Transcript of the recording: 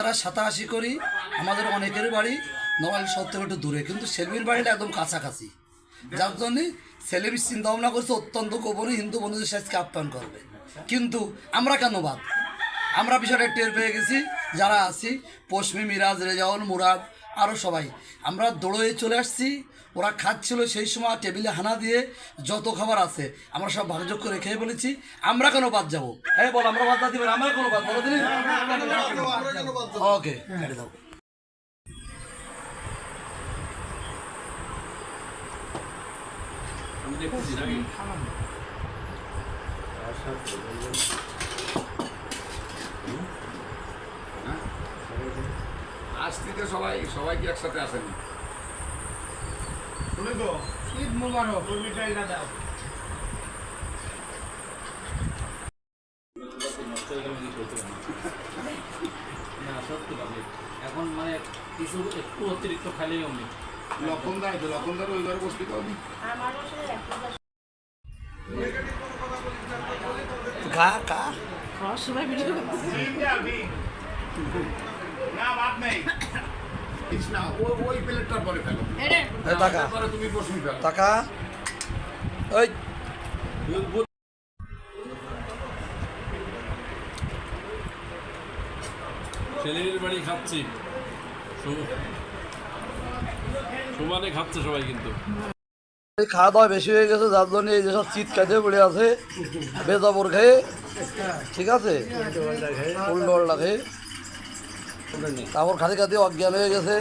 আমরা 87 করি, আমাদের অনেকের বাড়ি নবাল শহর থেকে একটু দূরে, কিন্তু সেলিমের বাড়িটা একদম কাছাকাছি, যার জন্যে সেলিম চিন্তা ভাবনা করছে অত্যন্ত গোপনে হিন্দু বন্ধুদের সাথে আপ্যায়ন করবে। কিন্তু আমরা কেন বাদ, আমরা বিষয়টা টের পেয়ে গেছি, যারা আছি পশমি, মিরাজ, রেজাউল, মুরাদ, আরও সবাই আমরা দৌড়ে চলে আসছি। ওরা খাচ্ছিল সেই সময় টেবিলে হানা দিয়ে, যত খাবার আছে আমরা সব ভাগযোগ করে খেয়ে বলেছি আমরা কেন বাদ যাবো। হ্যাঁ বল, আমরা বাদ না দিবেন, আমরা কোনো বাদ বলো দিন। ওকে, গাড়ি দাও। আজ থেকে সবাইকে একসাথে আসেনি। ঈদ মুবারক। মিঠাইটা দাও। এখন মানে কিছু একটু অতিরিক্ত খাইলেই অমনি লক্ষণদার ওই ঘরে বসতে পারবি। গা কা না, ওই প্লেটটার পরে ফেলো। টাকা তারপরে তুমি বসবি ফেলো। টাকা ওই ছেলের বাড়ি খাচ্ছি, সমানে খাচ্ছে সবাই কিন্তু। খাওয়া দাওয়া বেশি হয়ে গেছে, যার জন্য এই যেসব চিৎ খাইতে পড়ে আছে বেজাবর খেয়ে, ঠিক আছে, উল্টো পাল্টা খেয়ে তারপর খাতে খাতে অজ্ঞান হয়ে গেছে।